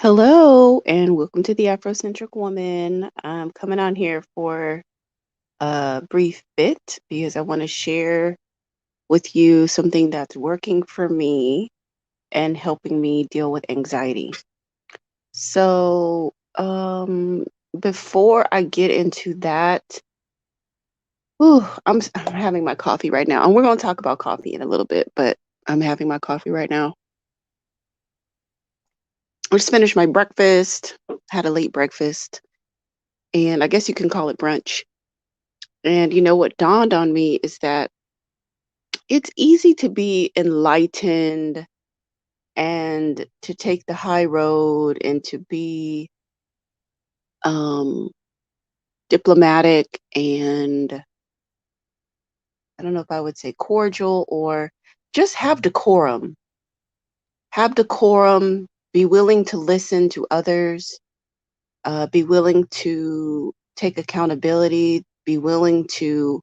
Hello and welcome to the Afrocentric Woman. I'm coming on here for a brief bit because I want to share with you something that's working for me and helping me deal with anxiety. So, before I get into that, I'm having my coffee right now, and we're going to talk about coffee in a little bit, but I'm having my coffee right now. I just finished my breakfast, had a late breakfast, and I guess you can call it brunch. And what dawned on me is that it's easy to be enlightened and to take the high road and to be um, diplomatic and I don't know if I would say cordial or just have decorum. Have decorum, be willing to listen to others, be willing to take accountability, be willing to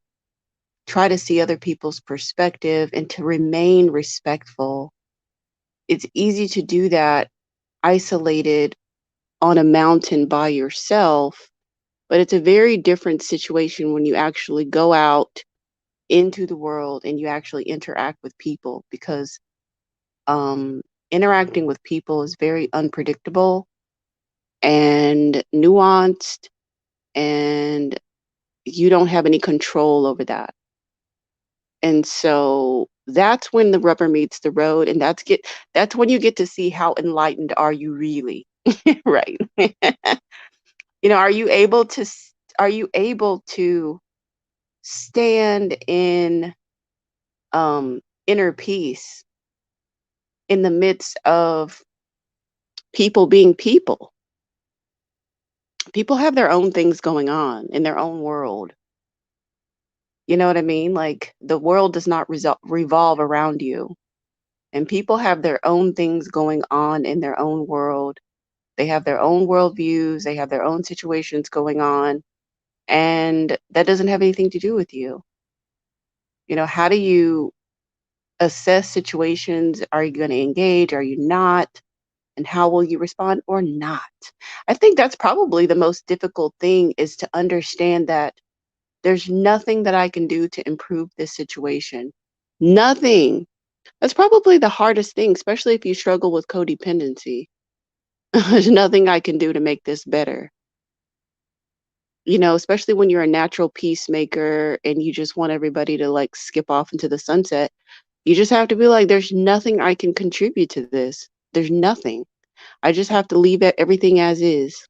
try to see other people's perspective and to remain respectful. It's easy to do that isolated on a mountain by yourself, but it's a very different situation when you actually go out into the world and you actually interact with people because um, interacting with people is very unpredictable and nuanced, and you don't have any control over that. And so that's when the rubber meets the road, and that's when you get to see how enlightened are you really. Right. Are you able to stand in inner peace in the midst of people being people? People have their own things going on in their own world. You know what I mean? Like the world does not revolve around you, and people have their own things going on in their own world. They have their own worldviews, they have their own situations going on, and that doesn't have anything to do with you. How do you assess situations? Are you going to engage? Are you not? And how will you respond or not? I think that's probably the most difficult thing is to understand that there's nothing that I can do to improve this situation. Nothing. That's probably the hardest thing, especially if you struggle with codependency. There's nothing I can do to make this better. Especially when you're a natural peacemaker and you just want everybody to like skip off into the sunset. You just have to be like, there's nothing I can contribute to this. There's nothing. I just have to leave everything as is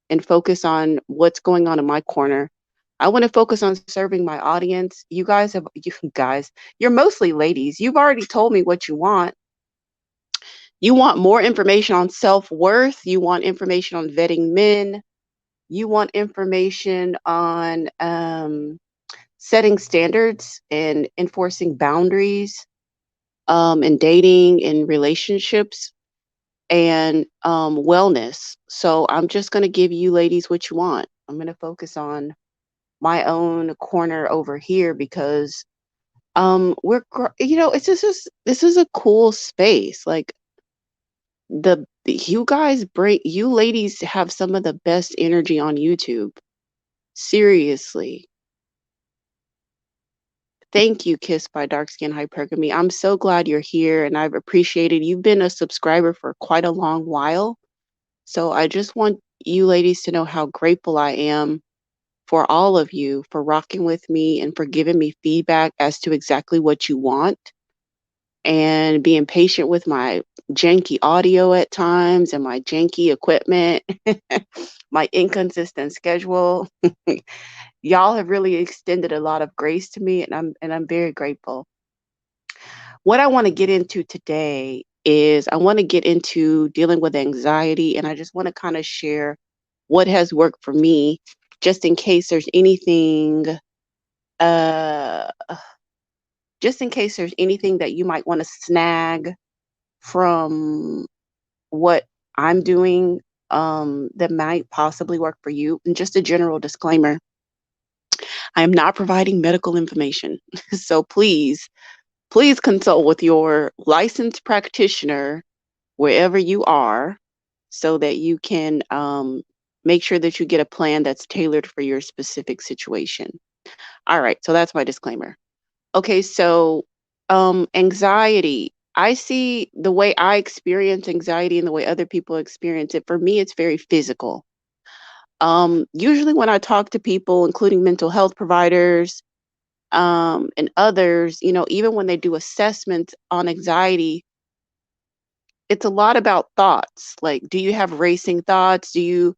and focus on what's going on in my corner. I want to focus on serving my audience. You guys, you're mostly ladies. You've already told me what you want. You want more information on self-worth. You want information on vetting men. You want information on setting standards and enforcing boundaries in dating and relationships and wellness. So I'm just going to give you ladies what you want. I'm going to focus on my own corner over here because it's just this is a cool space. Like you guys bring you ladies have some of the best energy on YouTube. Seriously. Thank you, Kissed by Dark Skin Hypergamy. I'm so glad you're here and I've appreciated you've been a subscriber for quite a long while. So I just want you ladies to know how grateful I am for all of you for rocking with me and for giving me feedback as to exactly what you want and being patient with my janky audio at times and my janky equipment, my inconsistent schedule. Y'all have really extended a lot of grace to me and I'm very grateful. What I want to get into today is I want to get into dealing with anxiety, and I just want to kind of share what has worked for me just in case there's anything uh just in case there's anything that you might want to snag from what I'm doing that might possibly work for you. And just a general disclaimer, I am not providing medical information. So please consult with your licensed practitioner wherever you are so that you can make sure that you get a plan that's tailored for your specific situation. All right, so that's my disclaimer. Okay, so anxiety. I see the way I experience anxiety and the way other people experience it. For me, it's very physical. Usually, when I talk to people, including mental health providers and others, even when they do assessments on anxiety, it's a lot about thoughts. Like, do you have racing thoughts? Do you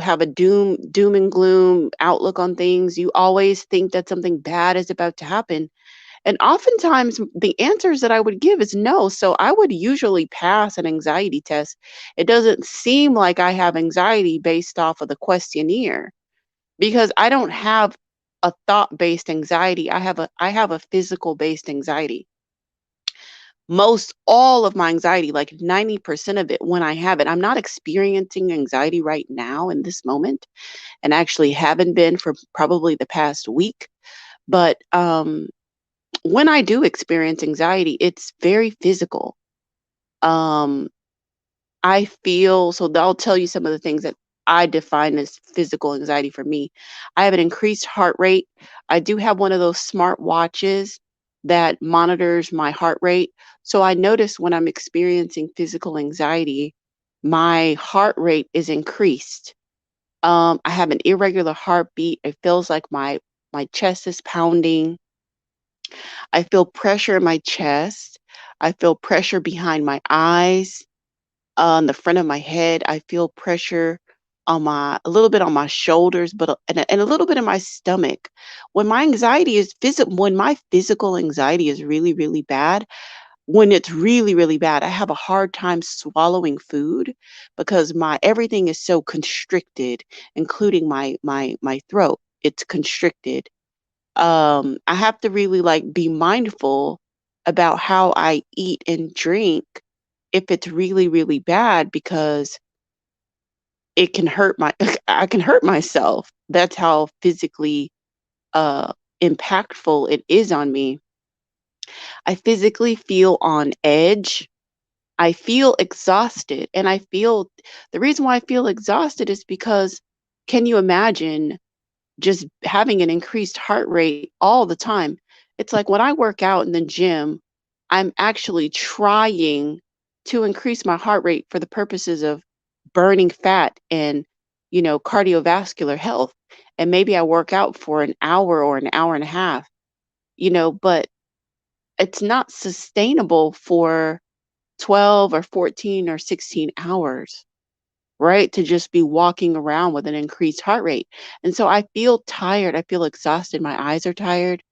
have a doom and gloom outlook on things? You always think that something bad is about to happen. And oftentimes, the answers that I would give is no. So I would usually pass an anxiety test. It doesn't seem like I have anxiety based off of the questionnaire because I don't have a thought-based anxiety. I have a physical-based anxiety. Most all of my anxiety, like 90% of it, when I have it, I'm not experiencing anxiety right now in this moment, and actually haven't been for probably the past week. But when I do experience anxiety, it's very physical. Um, I feel so I'll tell you some of the things that I define as physical anxiety for me. I have an increased heart rate. I do have one of those smart watches that monitors my heart rate. So I notice when I'm experiencing physical anxiety, my heart rate is increased. I have an irregular heartbeat. It feels like my chest is pounding. I feel pressure in my chest. I feel pressure behind my eyes, on the front of my head. I feel pressure on a little bit on my shoulders, but and a little bit in my stomach. When my physical anxiety is really, really bad, when it's really, really bad, I have a hard time swallowing food because my everything is so constricted, including my throat. It's constricted. I have to really like be mindful about how I eat and drink if it's really, really bad because it can hurt my I can hurt myself. That's how physically uh impactful it is on me. I physically feel on edge. I feel exhausted, and I feel the reason why I feel exhausted is because can you imagine just having an increased heart rate all the time? It's like when I work out in the gym, I'm actually trying to increase my heart rate for the purposes of burning fat and, cardiovascular health. And maybe I work out for an hour or an hour and a half, but it's not sustainable for 12 or 14 or 16 hours, right? To just be walking around with an increased heart rate. And so I feel tired. I feel exhausted. My eyes are tired.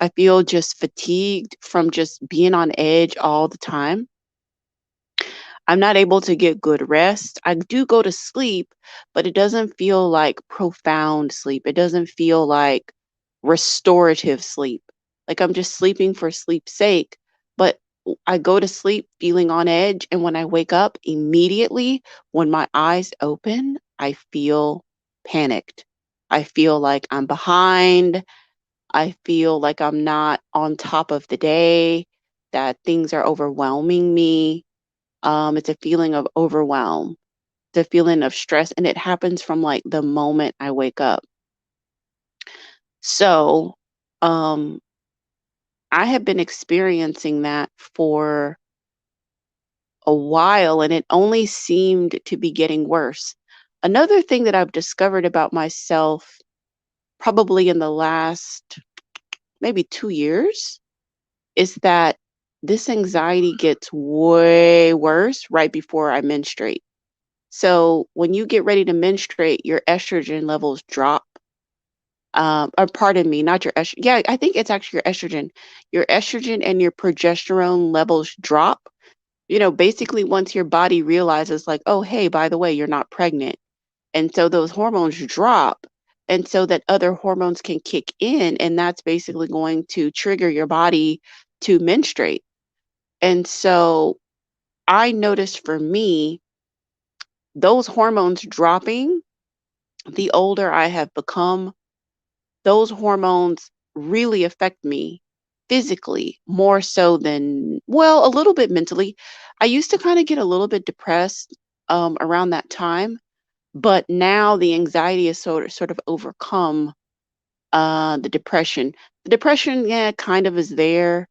I feel just fatigued from just being on edge all the time. I'm not able to get good rest. I do go to sleep, but it doesn't feel like profound sleep. It doesn't feel like restorative sleep. Like I'm just sleeping for sleep's sake. But I go to sleep feeling on edge. And when I wake up immediately, when my eyes open, I feel panicked. I feel like I'm behind. I feel like I'm not on top of the day, that things are overwhelming me. It's a feeling of overwhelm, the feeling of stress, and it happens from like the moment I wake up. So, um, I have been experiencing that for a while, and it only seemed to be getting worse. Another thing that I've discovered about myself, probably in the last maybe 2 years, is that this anxiety gets way worse right before I menstruate. So when you get ready to menstruate, your estrogen levels drop. Or pardon me, not your estrogen. Yeah, I think it's actually your estrogen. Your estrogen and your progesterone levels drop. Basically once your body realizes like, oh, hey, by the way, you're not pregnant. And so those hormones drop. And so that other hormones can kick in, and that's basically going to trigger your body to menstruate. And so I noticed for me, those hormones dropping, the older I have become, those hormones really affect me physically more so than, well, a little bit mentally. I used to kind of get a little bit depressed around that time. But now the anxiety is sort of overcome the depression. The depression, yeah, kind of is there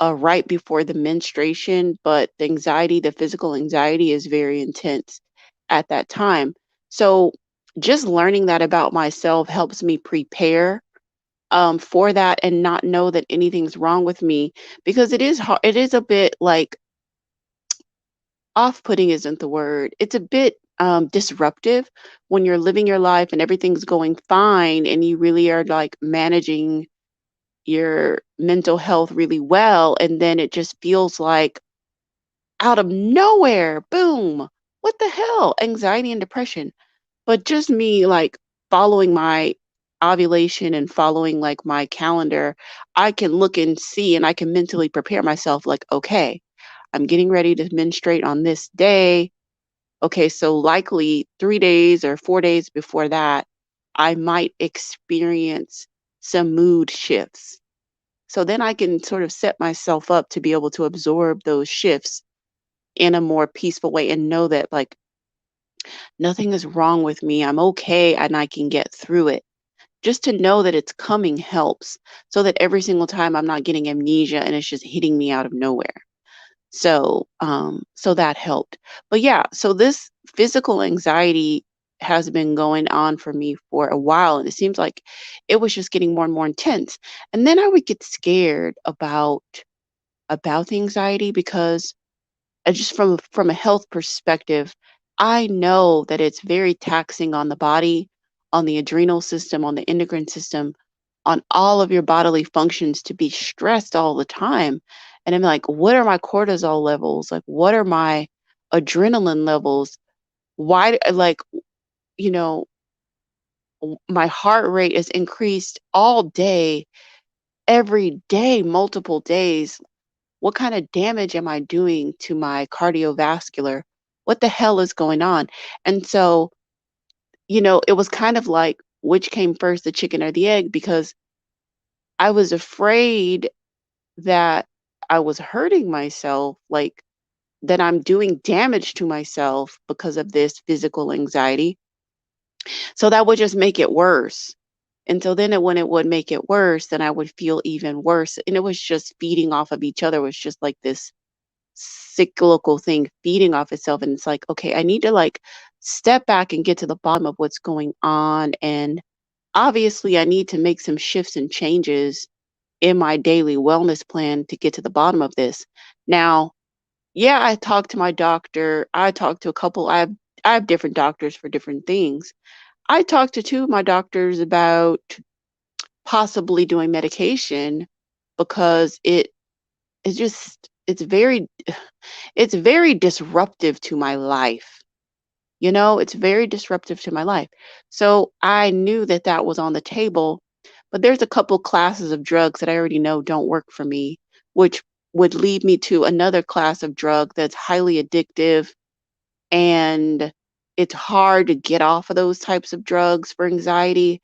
right before the menstruation, but the anxiety, the physical anxiety is very intense at that time. So just learning that about myself helps me prepare for that and not know that anything's wrong with me because it is hard. It is a bit like off-putting isn't the word. It's a bit disruptive when you're living your life and everything's going fine and you really are like managing your mental health really well, and then it just feels like out of nowhere, boom, what the hell? Anxiety and depression. But just me like following my ovulation and following like my calendar, I can look and see and I can mentally prepare myself like, okay, I'm getting ready to menstruate on this day. Okay, so likely 3 days or 4 days before that, I might experience some mood shifts. So then I can sort of set myself up to be able to absorb those shifts in a more peaceful way and know that like nothing is wrong with me. I'm okay and I can get through it. Just to know that it's coming helps so that every single time I'm not getting amnesia and it's just hitting me out of nowhere. So that helped. But yeah, so this physical anxiety has been going on for me for a while and it seems like it was just getting more and more intense. And then I would get scared about the anxiety because just from a health perspective, I know that it's very taxing on the body, on the adrenal system, on the endocrine system, on all of your bodily functions to be stressed all the time. And I'm like, what are my cortisol levels? Like, what are my adrenaline levels? Like, you know, my heart rate is increased all day, every day, multiple days. What kind of damage am I doing to my cardiovascular? What the hell is going on? And so, it was kind of like which came first, the chicken or the egg, because I was afraid that I was hurting myself, like that I'm doing damage to myself because of this physical anxiety. So that would just make it worse. And so then when it would make it worse, then I would feel even worse. And it was just feeding off of each other. It was just like this cyclical thing feeding off itself. And it's like, okay, I need to like step back and get to the bottom of what's going on. And obviously, I need to make some shifts and changes in my daily wellness plan to get to the bottom of this. Now, yeah, I talked to my doctor. I talked to a couple. I have different doctors for different things. I talked to two of my doctors about possibly doing medication because it's very disruptive to my life. It's very disruptive to my life. So I knew that that was on the table, but there's a couple classes of drugs that I already know don't work for me, which would lead me to another class of drug that's highly addictive and it's hard to get off of those types of drugs for anxiety.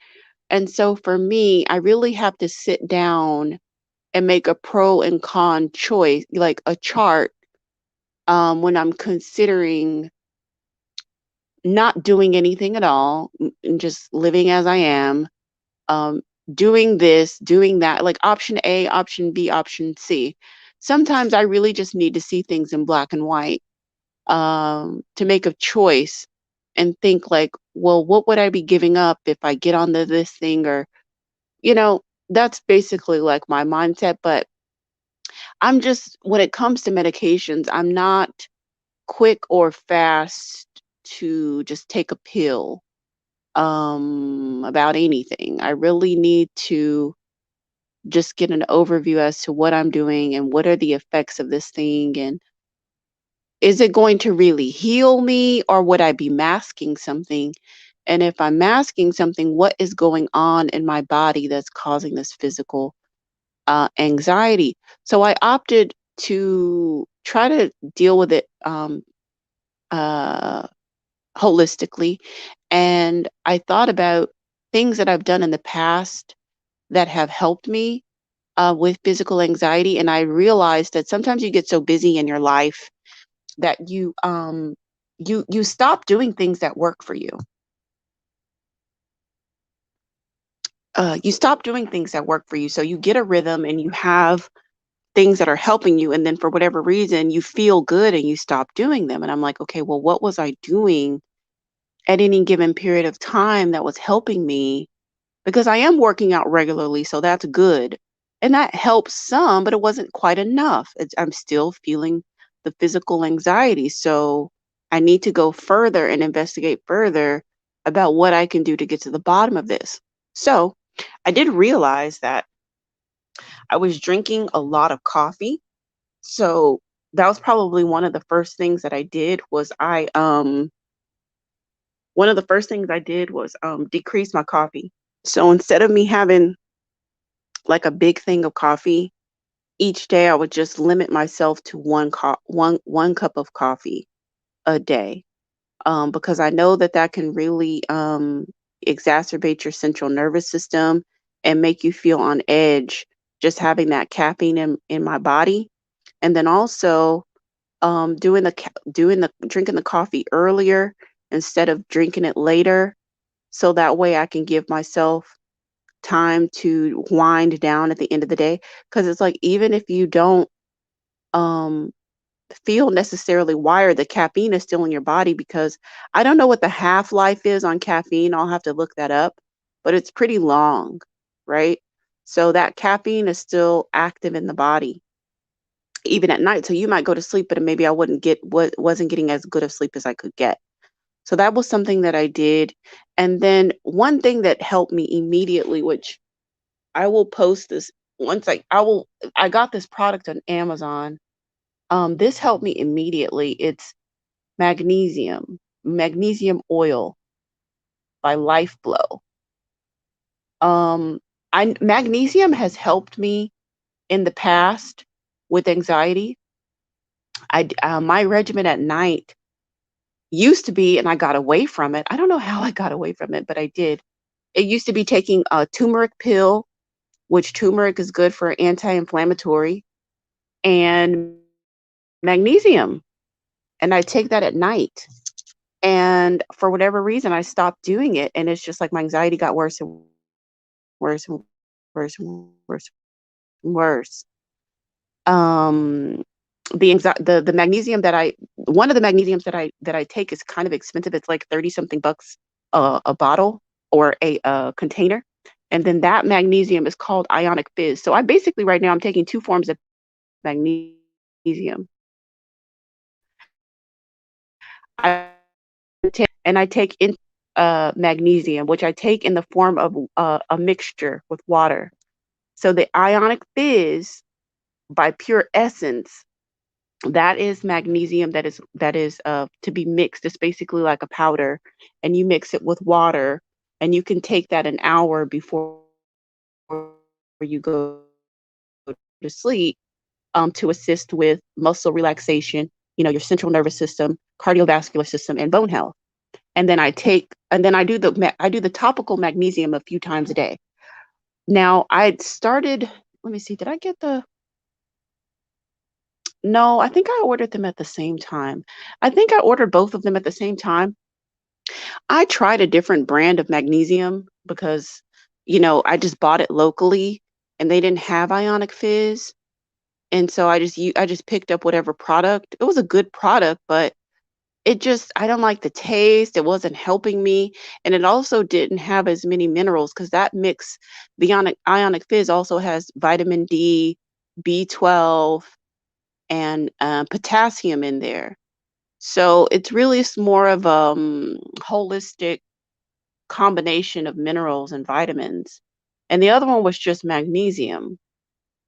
And so for me, I really have to sit down and make a pro and con choice, like a chart, when I'm considering not doing anything at all and just living as I am, um, doing this, doing that, like option A, option B, option C. Sometimes I really just need to see things in black and white to make a choice and think like, well, what would I be giving up if I get onto this thing? Or, you know, that's basically like my mindset. But when it comes to medications, I'm not quick or fast to just take a pill about anything. I really need to just get an overview as to what I'm doing and what are the effects of this thing and is it going to really heal me or would I be masking something? And if I'm masking something, what is going on in my body that's causing this physical anxiety? So I opted to try to deal with it uh, holistically. And I thought about things that I've done in the past that have helped me with physical anxiety. And I realized that sometimes you get so busy in your life that you stop doing things that work for you. You stop doing things that work for you. So you get a rhythm and you have things that are helping you. And then for whatever reason, you feel good and you stop doing them. And I'm like, okay, well, what was I doing at any given period of time that was helping me? Because I am working out regularly, so that's good. And that helps some, but it wasn't quite enough. I'm still feeling the physical anxiety. So I need to go further and investigate further about what I can do to get to the bottom of this. So I did realize that I was drinking a lot of coffee. So that was probably one of the first things that I did was one of the first things I did was decrease my coffee. So instead of me having like a big thing of coffee each day, I would just limit myself to one cup of coffee a day, because I know that that can really exacerbate your central nervous system and make you feel on edge just having that caffeine in my body. And then also doing the drinking the coffee earlier instead of drinking it later, so that way I can give myself time to wind down at the end of the day. Because it's like even if you don't um feel necessarily wired, the caffeine is still in your body, because I don't know what the half life is on caffeine. I'll have to look that up, but it's pretty long, right? So that caffeine is still active in the body even at night. So you might go to sleep, but maybe I wouldn't get what wasn't getting as good of sleep as I could get. So that was something that I did. And then one thing that helped me immediately, which I will post this once I got this product on Amazon. This helped me immediately. It's magnesium oil by Life Glow. Um, I Magnesium has helped me in the past with anxiety. My regimen at night used to be, and I got away from it. I don't know how I got away from it, but I did. It used to be taking a turmeric pill, which turmeric is good for anti-inflammatory, and magnesium. And I take that at night. And for whatever reason, I stopped doing it. And it's just like my anxiety got worse and worse and worse and worse and worse. Um, the magnesium that I one of the magnesiums that I take is kind of expensive. It's like 30 something bucks a bottle or a container. And then that magnesium is called ionic fizz. So I basically right now I'm taking two forms of magnesium. I I take in magnesium, which I take in the form of a mixture with water. So the ionic fizz by Pure Essence, that is magnesium that is to be mixed. It's basically like a powder, and you mix it with water, and you can take that an hour before you go to sleep, to assist with muscle relaxation, your central nervous system, cardiovascular system, and bone health. And then I do the topical magnesium a few times a day. Now I'd started. Let me see. Did I get the? No, I think I ordered them at the same time. I think I ordered both of them at the same time. I tried a different brand of magnesium because, I just bought it locally and they didn't have Ionic Fizz. And so I just picked up whatever product. It was a good product, but I don't like the taste. It wasn't helping me. And it also didn't have as many minerals because that mix, the Ionic Fizz also has vitamin D, B12, and potassium in there. So it's really more of holistic combination of minerals and vitamins. And the other one was just magnesium.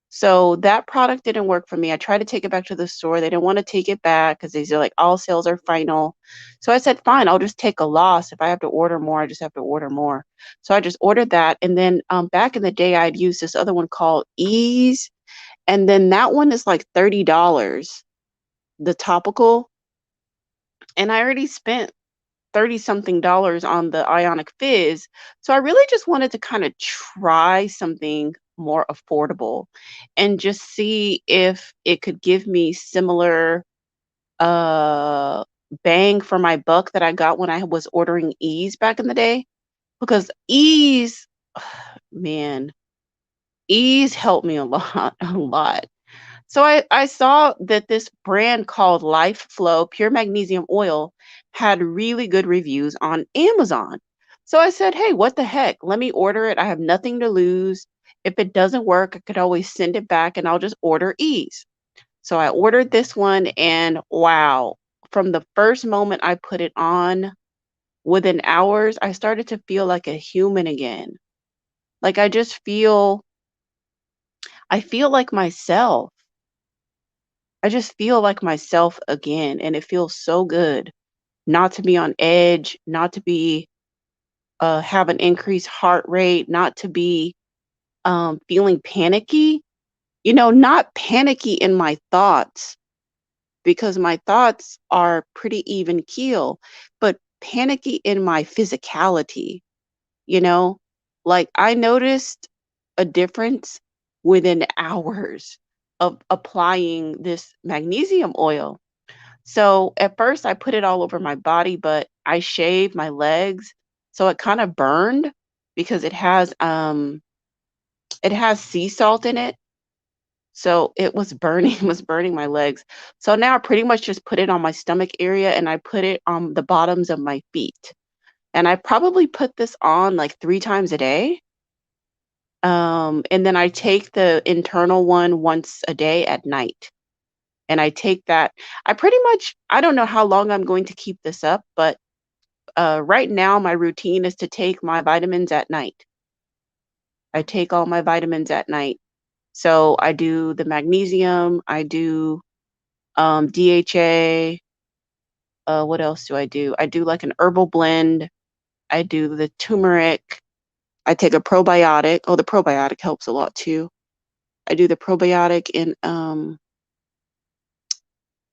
So that product didn't work for me. I tried to take it back to the store. They didn't want to take it back because these are like all sales are final. So I said, fine, I'll just take a loss. If I have to order more, I just have to order more. So I just ordered that. And then back in the day, I'd used this other one called Ease. And then that one is like $30, the topical. And I already spent 30 something dollars on the Ionic Fizz. So I really just wanted to kind of try something more affordable and just see if it could give me similar bang for my buck that I got when I was ordering Ease back in the day, because Ease, man, Ease helped me a lot, a lot. So I saw that this brand called Life Flow Pure Magnesium Oil had really good reviews on Amazon. So I said, hey, what the heck? Let me order it. I have nothing to lose. If it doesn't work, I could always send it back and I'll just order Ease. So I ordered this one, and wow, from the first moment I put it on, within hours, I started to feel like a human again. Like I feel like myself. I just feel like myself again, and it feels so good not to be on edge, not to be have an increased heart rate, not to be feeling panicky. Not panicky in my thoughts, because my thoughts are pretty even keel, but panicky in my physicality, you know? Like I noticed a difference within hours of applying this magnesium oil. So at first I put it all over my body, but I shaved my legs. So it kind of burned because it has sea salt in it. So it was burning was burning my legs. So now I pretty much just put it on my stomach area and I put it on the bottoms of my feet. And I probably put this on like 3 times a day. And then I take the internal one once a day at night. And I take that. I don't know how long I'm going to keep this up, but right now my routine is to take my vitamins at night. I take all my vitamins at night. So I do the magnesium, I do DHA. What else do I do? I do like an herbal blend. I do the turmeric. I take a probiotic. Oh, the probiotic helps a lot too. I do the probiotic and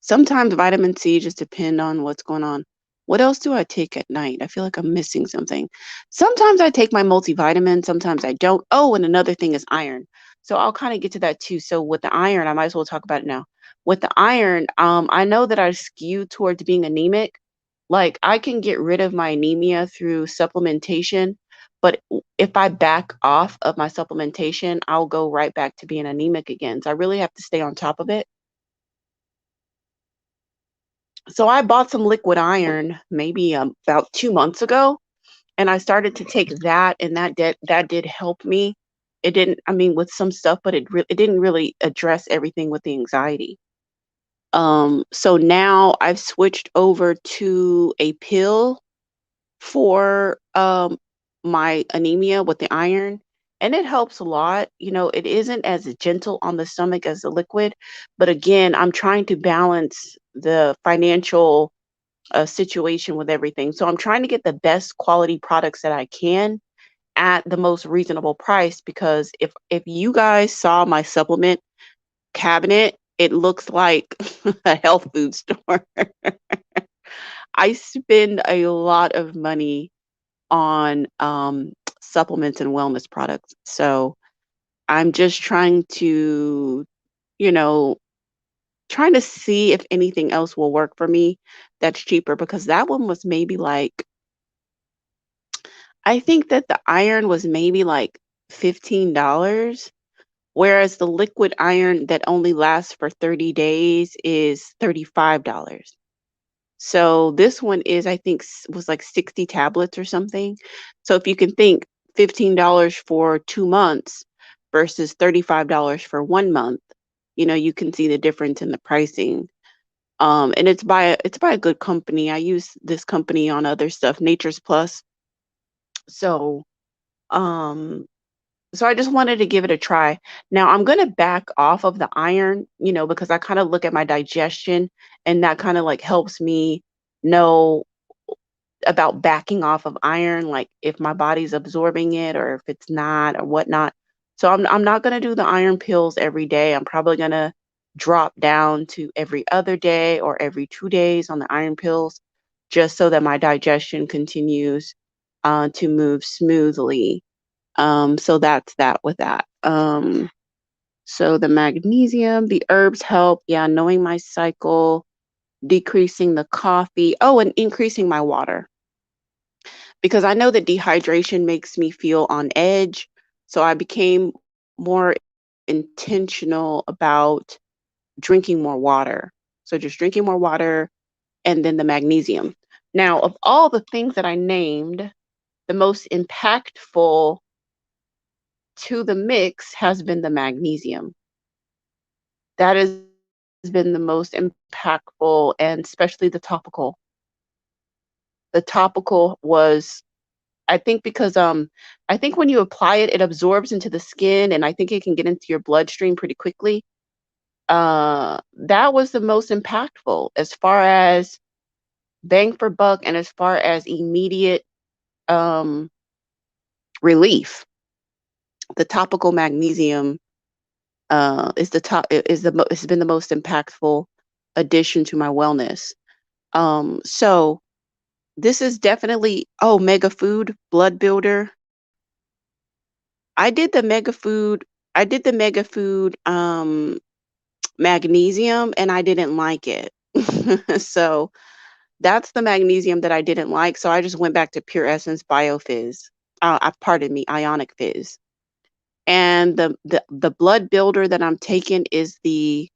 sometimes vitamin C, just depend on what's going on. What else do I take at night? I feel like I'm missing something. Sometimes I take my multivitamin, sometimes I don't. Oh, and another thing is iron. So I'll kind of get to that too. So with the iron, I might as well talk about it now. With the iron, I know that I skew towards being anemic. Like I can get rid of my anemia through supplementation, but if I back off of my supplementation, I'll go right back to being anemic again. So I really have to stay on top of it. So I bought some liquid iron maybe about 2 months ago, and I started to take that, and that did help me. It didn't, I mean, with some stuff, but it didn't really address everything with the anxiety. So now I've switched over to a pill for my anemia with the iron, and it helps a lot. It isn't as gentle on the stomach as the liquid, but again, I'm trying to balance the financial situation with everything. So I'm trying to get the best quality products that I can at the most reasonable price, because if you guys saw my supplement cabinet, it looks like a health food store. I spend a lot of money on supplements and wellness products. So I'm just you know, trying to see if anything else will work for me that's cheaper, because that one was maybe like, I think that the iron was maybe like $15, whereas the liquid iron that only lasts for 30 days is $35. So this one is, I think, was like 60 tablets or something. So if you can think $15 for 2 months versus $35 for 1 month, you can see the difference in the pricing. And it's by a good company. I use this company on other stuff, Nature's Plus. So um so I just wanted to give it a try. Now I'm going to back off of the iron, because I kind of look at my digestion, and that kind of like helps me know about backing off of iron, like if my body's absorbing it or if it's not or whatnot. So I'm not going to do the iron pills every day. I'm probably going to drop down to every other day or every 2 days on the iron pills, just so that my digestion continues to move smoothly. So that's that with that. So the magnesium, the herbs help. Yeah, knowing my cycle, decreasing the coffee. Oh, and increasing my water because I know that dehydration makes me feel on edge. So I became more intentional about drinking more water. So just drinking more water and then the magnesium. Now, of all the things that I named, the most impactful to the mix has been the magnesium. That has been the most impactful, and especially the topical. The topical was, I think, because I think when you apply it, it absorbs into the skin, and I think it can get into your bloodstream pretty quickly. That was the most impactful as far as bang for buck and as far as immediate um relief. The topical magnesium is the top is the it's been the most impactful addition to my wellness. So this is definitely, oh, mega food blood builder. I did the mega food. I did the mega food magnesium, and I didn't like it. So that's the magnesium that I didn't like. So I just went back to Pure Essence BioFizz. Pardon me, Ionic Fizz. And the blood builder that I'm taking is the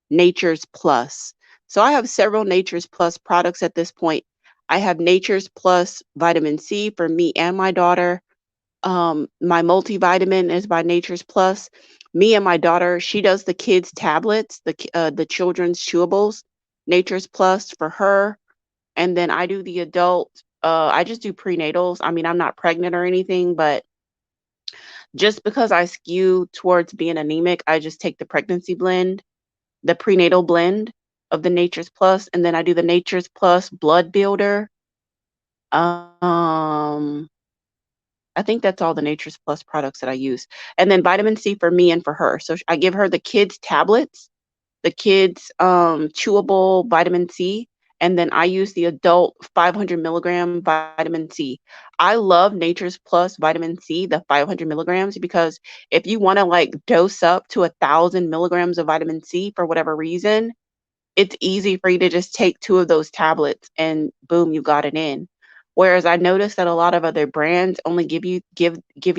Nature's Plus. So I have several Nature's Plus products at this point. I have Nature's Plus vitamin C for me and my daughter. My multivitamin is by Nature's Plus. Me and my daughter, she does the kids tablets, the children's chewables. Nature's Plus for her, and then I do the adult. I just do prenatals. I mean, I'm not pregnant or anything, but just because I skew towards being anemic, I just take the pregnancy blend, the prenatal blend of the Nature's Plus, and then I do the Nature's Plus blood builder. Um, I think that's all the Nature's Plus products that I use. And then vitamin C for me and for her. So I give her the kids tablets, the kids chewable vitamin C, and then I use the adult 500 milligram vitamin C. I love Nature's Plus vitamin C, the 500 milligrams, because if you want to like dose up to 1,000 milligrams of vitamin C for whatever reason, it's easy for you to just take two of those tablets and boom, you got it in. Whereas I noticed that a lot of other brands only give you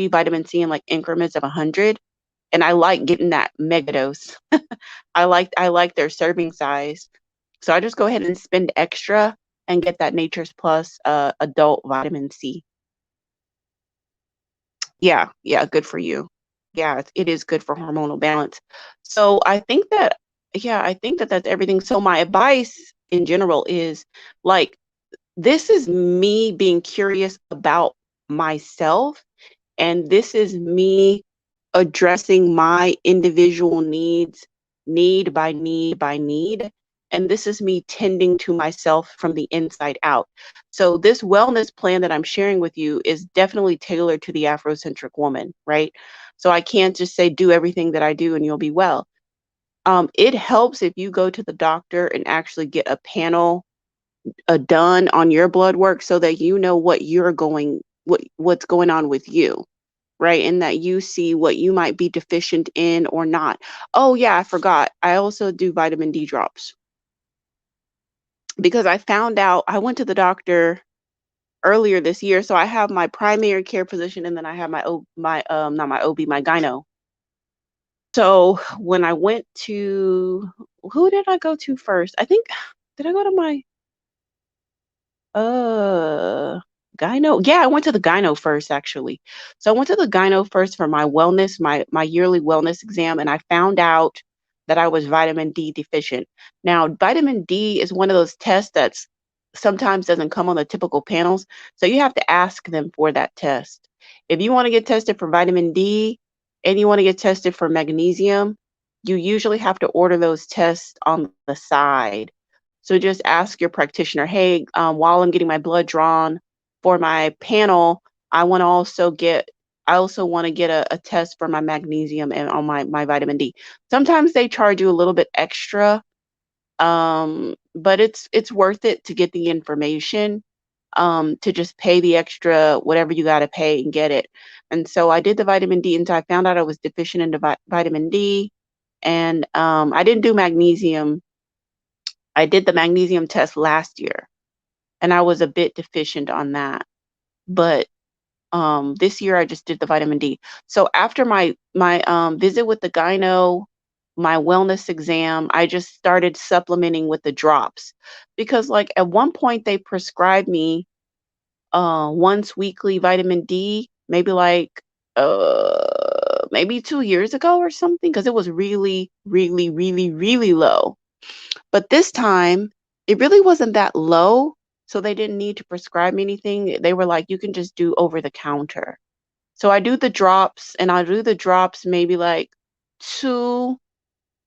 vitamin C in like increments of 100, and I like getting that mega dose. I like their serving size. So I just go ahead and spend extra and get that Nature's Plus adult vitamin C. Yeah, yeah, good for you. Yeah, it is good for hormonal balance. So I think that, yeah, I think that that's everything. So my advice in general is like, this is me being curious about myself, and this is me addressing my individual needs, need by need by need. And this is me tending to myself from the inside out. So, this wellness plan that I'm sharing with you is definitely tailored to the Afrocentric woman, right? So, I can't just say, do everything that I do and you'll be well. It helps if you go to the doctor and actually get a panel done on your blood work so that you know what's going on with you, right? And that you see what you might be deficient in or not. Oh, yeah, I forgot. I also do vitamin D drops because I found out I went to the doctor earlier this year. So I have my primary care physician, and then I have my not my OB, my gyno. So when I went to, who did I go to first? I think, did I go to my Uh, gyno. Yeah, I went to the gyno first actually. So I went to the gyno first for my wellness, my yearly wellness exam, and I found out that I was vitamin D deficient. Now, vitamin D is one of those tests that's sometimes doesn't come on the typical panels, so you have to ask them for that test. If you want to get tested for vitamin D and you want to get tested for magnesium, you usually have to order those tests on the side. So just ask your practitioner, hey, while I'm getting my blood drawn for my panel, I want to also get I also want to get a test for my magnesium and on my vitamin D. Sometimes they charge you a little bit extra, but it's worth it to get the information, to just pay the extra whatever you got to pay and get it. And so I did the vitamin D, and so I found out I was deficient in vitamin D, and I didn't do magnesium I did the magnesium test last year, and I was a bit deficient on that. But this year I just did the vitamin D. So after my visit with the gyno, my wellness exam, I just started supplementing with the drops because like at one point they prescribed me once weekly vitamin D, maybe like maybe 2 years ago or something, because it was really, really, really, really low. But this time it really wasn't that low, so they didn't need to prescribe me anything. They were like, you can just do over the counter. So I do the drops, and I do the drops maybe like two,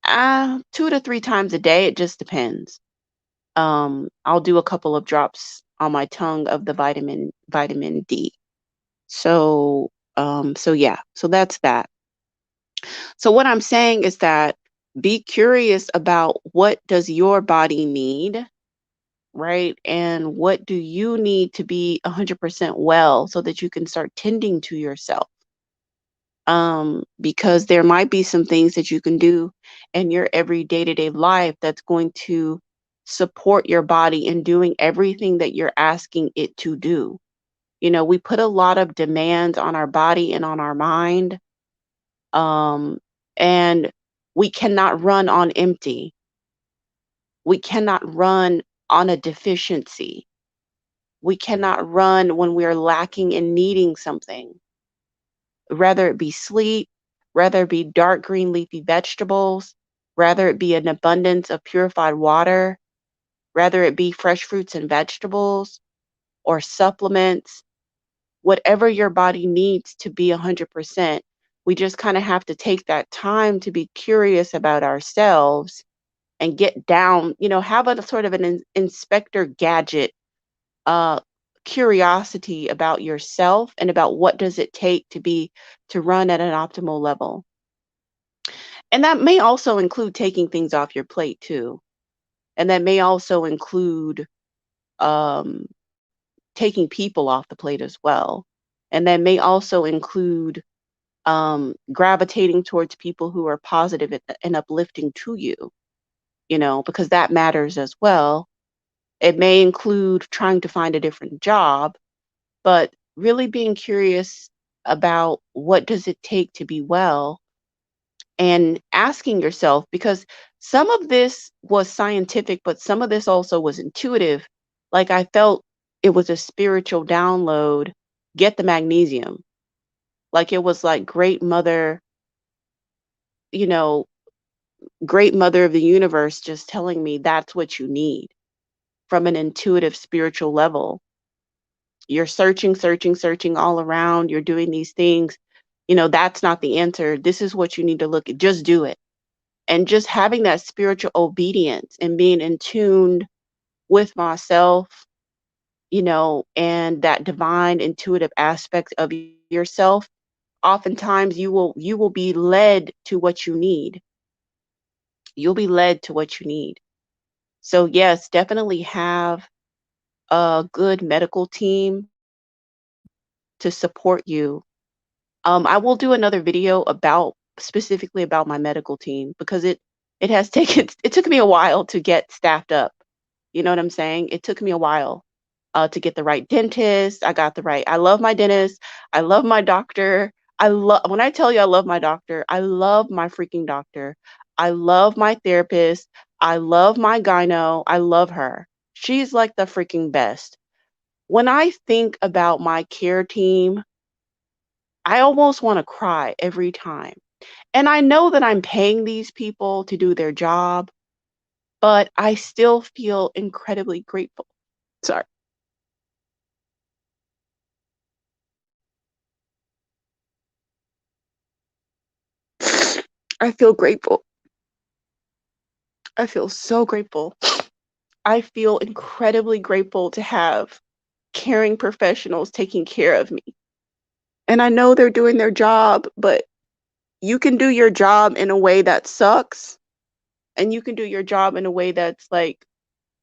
2 to 3 times a day. It just depends. I'll do a couple of drops on my tongue of the vitamin D. So yeah, so that's that. So what I'm saying is that be curious about what does your body need, right? And what do you need to be 100% well so that you can start tending to yourself? Because there might be some things that you can do in your every day-to-day life that's going to support your body in doing everything that you're asking it to do. You know, we put a lot of demands on our body and on our mind, um, and we cannot run on empty. We cannot run on a deficiency. We cannot run when we are lacking in needing something, whether it be sleep, whether it be dark green leafy vegetables, whether it be an abundance of purified water, whether it be fresh fruits and vegetables or supplements, whatever your body needs to be 100%. We just kind of have to take that time to be curious about ourselves and get down, have a sort of an inspector gadget uh, curiosity about yourself and about what does it take to run at an optimal level. And that may also include taking things off your plate too. And that may also include um, taking people off the plate as well. And that may also include gravitating towards people who are positive and uplifting to you, because that matters as well. It may include trying to find a different job, but really being curious about what does it take to be well and asking yourself, because some of this was scientific, but some of this also was intuitive. Like I felt it was a spiritual download. Get the magnesium. Like it was like you know, great mother of the universe just telling me that's what you need from an intuitive spiritual level. You're searching, searching, searching all around. You're doing these things. That's not the answer. This is what you need to look at. Just do it. And just having that spiritual obedience and being in tune with myself, and that divine intuitive aspect of yourself, oftentimes you will be led to what you need. You'll be led to what you need. So yes, definitely have a good medical team to support you. I will do another video about specifically about my medical team because it has taken it took me a while to get staffed up. You know what I'm saying? It took me a while to get the right dentist. I love my dentist. I love my doctor. When I tell you I love my doctor, I love my freaking doctor. I love my therapist. I love my gyno. I love her. She's like the freaking best. When I think about my care team, I almost want to cry every time. And I know that I'm paying these people to do their job, but I still feel incredibly grateful. Sorry. I feel grateful. I feel so grateful. I feel incredibly grateful to have caring professionals taking care of me. And I know they're doing their job, but you can do your job in a way that sucks, and you can do your job in a way that's like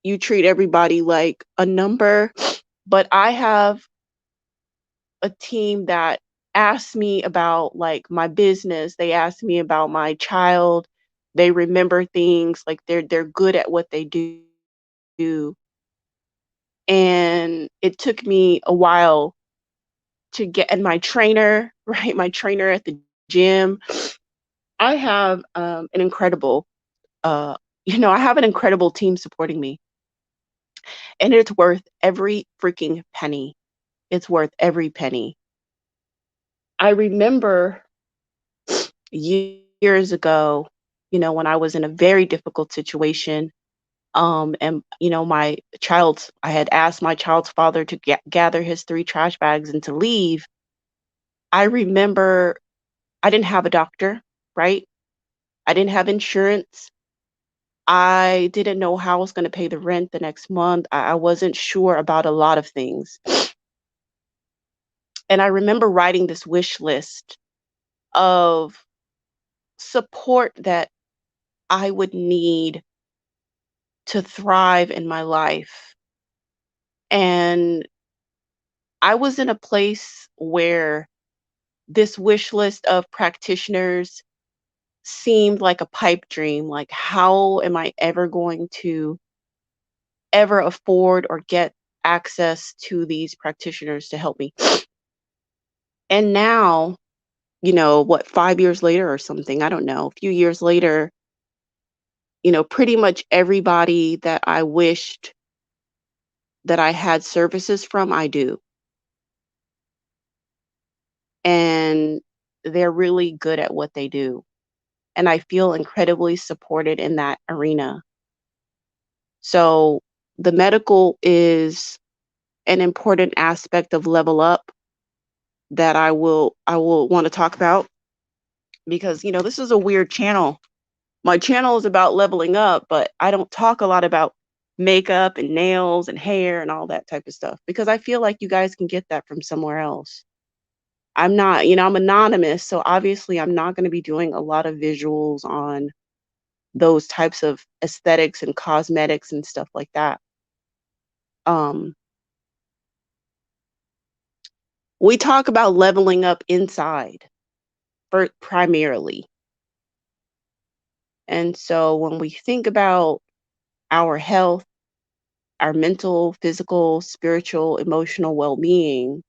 you treat everybody like a number. But I have a team that asks me about like my business. They ask me about my child. They remember things like they're good at what they do. do. And it took me a while to get, and my trainer, right? My trainer at the gym. I have an incredible, uh, I have an incredible team supporting me, and it's worth every freaking penny. It's worth every penny. I remember years ago, when I was in a very difficult situation, and I had asked my child's father to gather his three trash bags and to leave. I remember I didn't have a doctor, right? I didn't have insurance. I didn't know how I was going to pay the rent the next month. I wasn't sure about a lot of things. And I remember writing this wish list of support that I would need to thrive in my life. And I was in a place where this wish list of practitioners seemed like a pipe dream. Like, how am I ever going to ever afford or get access to these practitioners to help me? And now, what, 5 years later or something, I don't know, a few years later, pretty much everybody that I wished that I had services from, I do. And they're really good at what they do. And I feel incredibly supported in that arena. So the medical is an important aspect of level up that I will want to talk about, because this is a weird channel. My channel is about leveling up, but I don't talk a lot about makeup and nails and hair and all that type of stuff, because I feel like you guys can get that from somewhere else. I'm not, I'm anonymous, so obviously I'm not going to be doing a lot of visuals on those types of aesthetics and cosmetics and stuff like that. Um, we talk about leveling up inside for primarily. And so when we think about our health, our mental, physical, spiritual, emotional well-being,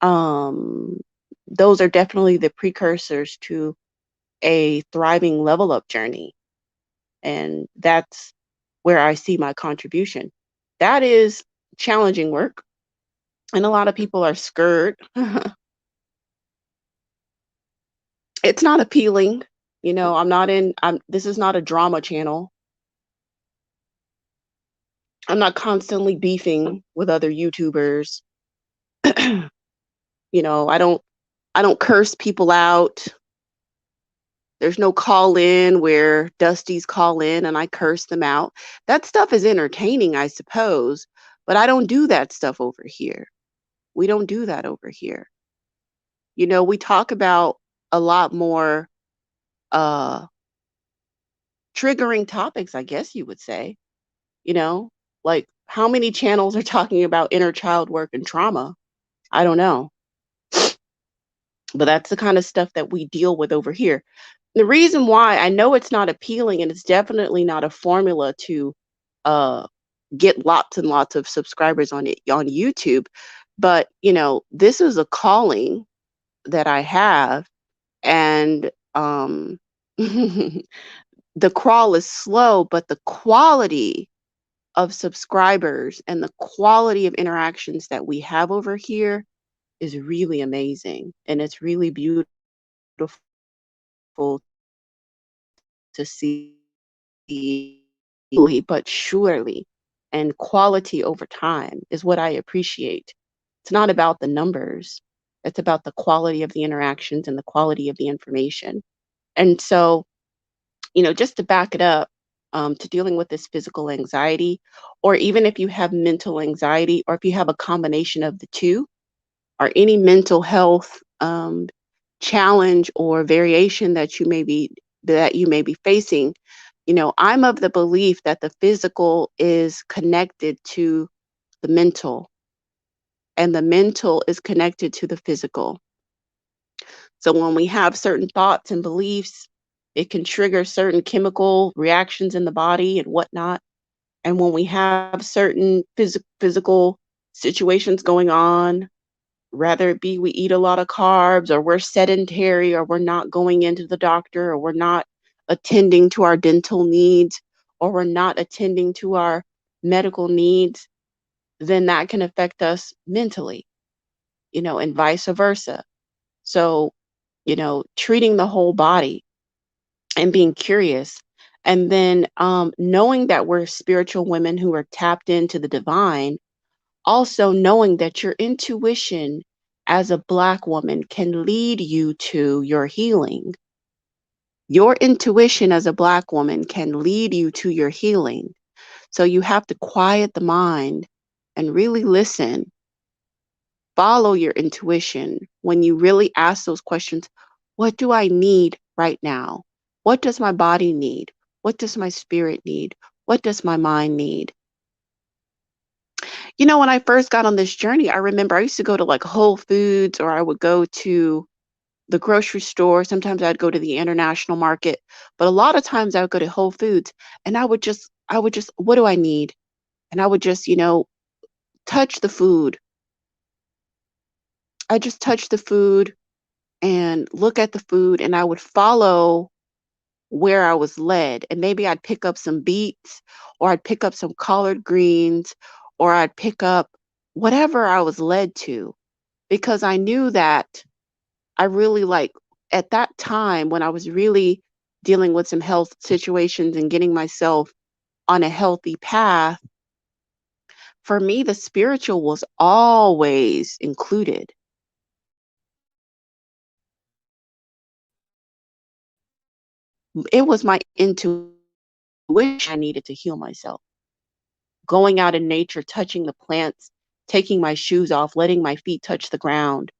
um, those are definitely the precursors to a thriving level up journey. And that's where I see my contribution. That is challenging work, and a lot of people are scared. It's not appealing. This is not a drama channel. I'm not constantly beefing with other YouTubers. I don't curse people out. There's no call in where Dusty's call in and I curse them out. That stuff is entertaining, I suppose, but I don't do that stuff over here. We don't do that over here. We talk about a lot more uh triggering topics, I guess you would say, you know? Like, how many channels are talking about inner child work and trauma? I don't know. But that's the kind of stuff that we deal with over here. The reason why I know it's not appealing, and it's definitely not a formula to uh get lots and lots of subscribers on YouTube, but this is a calling that I have, and the crawl is slow, but the quality of subscribers and the quality of interactions that we have over here is really amazing, and it's really beautiful to see, slowly but surely, and quality over time is what I appreciate. It's not about the numbers. It's about the quality of the interactions and the quality of the information. And so, just to back it up, to dealing with this physical anxiety, or even if you have mental anxiety, or if you have a combination of the two, or any mental health challenge or variation that you may be facing, I'm of the belief that the physical is connected to the mental, and the mental is connected to the physical. So when we have certain thoughts and beliefs, it can trigger certain chemical reactions in the body and whatnot. And when we have certain physical situations going on, rather it be we eat a lot of carbs or we're sedentary or we're not going into the doctor or we're not attending to our dental needs or we're not attending to our medical needs, then that can affect us mentally, and vice versa. So, treating the whole body and being curious. And then knowing that we're spiritual women who are tapped into the divine, also knowing that your intuition as a Black woman can lead you to your healing. Your intuition as a Black woman can lead you to your healing. So you have to quiet the mind and really listen, follow your intuition when you really ask those questions. What do I need right now? What does my body need? What does my spirit need? What does my mind need? When I first got on this journey, I remember I used to go to like Whole Foods or I would go to the grocery store. Sometimes I'd go to the international market, but a lot of times I would go to Whole Foods and I would just, what do I need? And I would just, touch the food. I just touch the food and look at the food and I would follow where I was led. And maybe I'd pick up some beets or I'd pick up some collard greens or I'd pick up whatever I was led to because I knew that I really like at that time when I was really dealing with some health situations and getting myself on a healthy path, for me, the spiritual was always included. It was my intuition I needed to heal myself. Going out in nature, touching the plants, taking my shoes off, letting my feet touch the ground,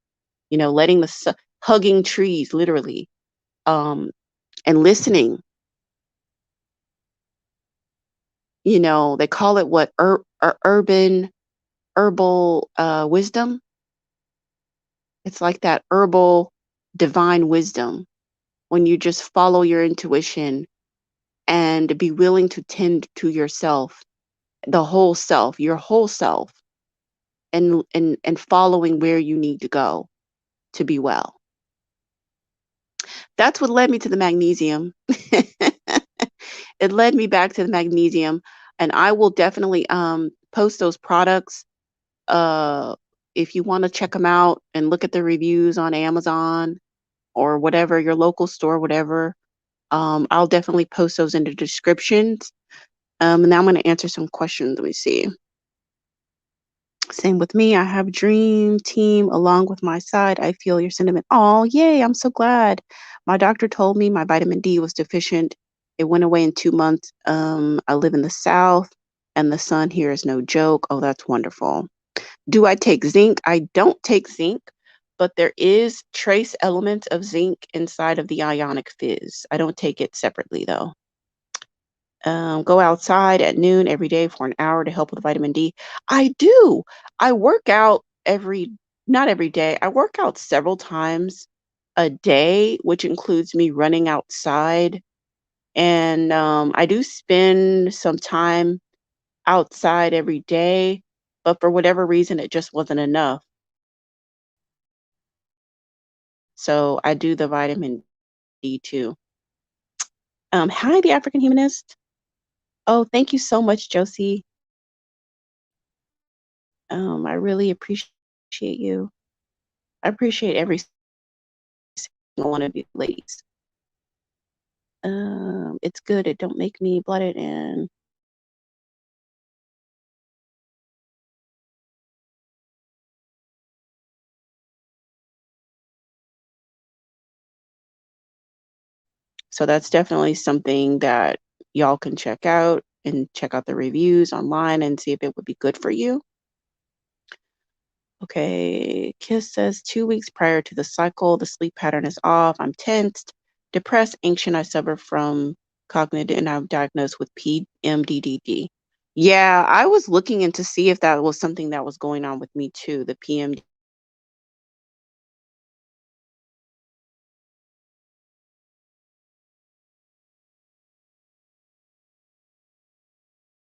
letting hugging trees literally, um, and listening. They call it what urban herbal wisdom. It's like that herbal divine wisdom when you just follow your intuition and be willing to tend to yourself, the whole self, your whole self, and following where you need to go to be well. That's what led me to the magnesium. It led me back to the magnesium, and I will definitely post those products uh if you want to check them out and look at the reviews on Amazon or whatever your local store, whatever. I'll definitely post those in the descriptions. And now I'm going to answer some questions. Let me see. Same with me. I have dream team along with my side. I feel your sentiment. Oh, yay. I'm so glad. My doctor told me my vitamin D was deficient. It went away in 2 months. I live in the South and the sun here is no joke. Oh, that's wonderful. Do I take zinc? I don't take zinc, but there is trace elements of zinc inside of the ionic fizz. I don't take it separately though. Go outside at noon every day for an hour to help with vitamin D. I do. I work out not every day. I work out several times a day, which includes me running outside. And I do spend some time outside every day, but for whatever reason, it just wasn't enough. So I do the vitamin D too. Hi, the African Humanist. Oh, thank you so much, Josie. I really appreciate you. I appreciate every single one of you ladies. It's good. It don't make me blooded and so that's definitely something that y'all can check out and check out the reviews online and see if it would be good for you. Okay, Kiss says 2 weeks prior to the cycle, the sleep pattern is off. I'm tensed, depressed, anxious. I suffer from cognitive, and I'm diagnosed with PMDD. Yeah, I was looking into see if that was something that was going on with me too, the PMDD.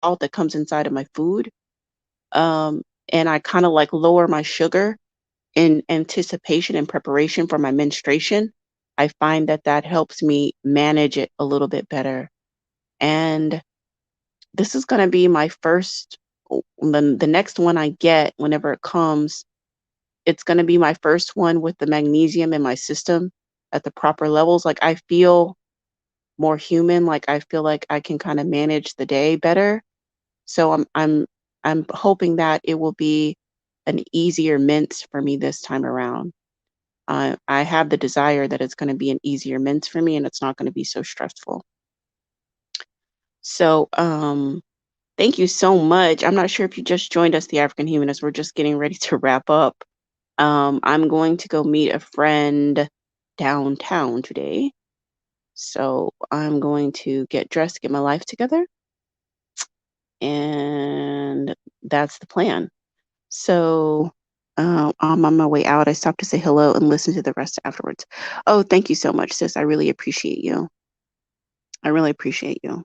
salt that comes inside of my food. Um, and I kind of like lower my sugar in anticipation and preparation for my menstruation. I find that that helps me manage it a little bit better. And this is going to be my first, the next one I get whenever it comes, it's going to be my first one with the magnesium in my system at the proper levels. Like I feel more human, like I feel like I can kind of manage the day better. So I'm hoping that it will be an easier mince for me this time around. I have the desire that it's going to be an easier mince for me and it's not going to be so stressful. So, thank you so much. I'm not sure if you just joined us, the African Humanist. We're just getting ready to wrap up. I'm going to go meet a friend downtown today. So I'm going to get dressed, get my life together, and that's the plan. So I'm on my way out. I stopped to say hello and listen to the rest afterwards. Oh, thank you so much, sis. I really appreciate you. I really appreciate you.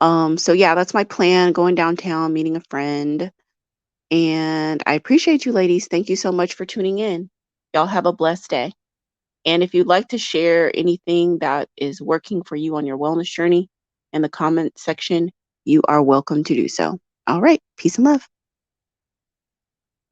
So yeah, that's my plan, going downtown, meeting a friend. And I appreciate you ladies. Thank you so much for tuning in. Y'all have a blessed day. And if you'd like to share anything that is working for you on your wellness journey in the comment section, you are welcome to do so. All right. Peace and love.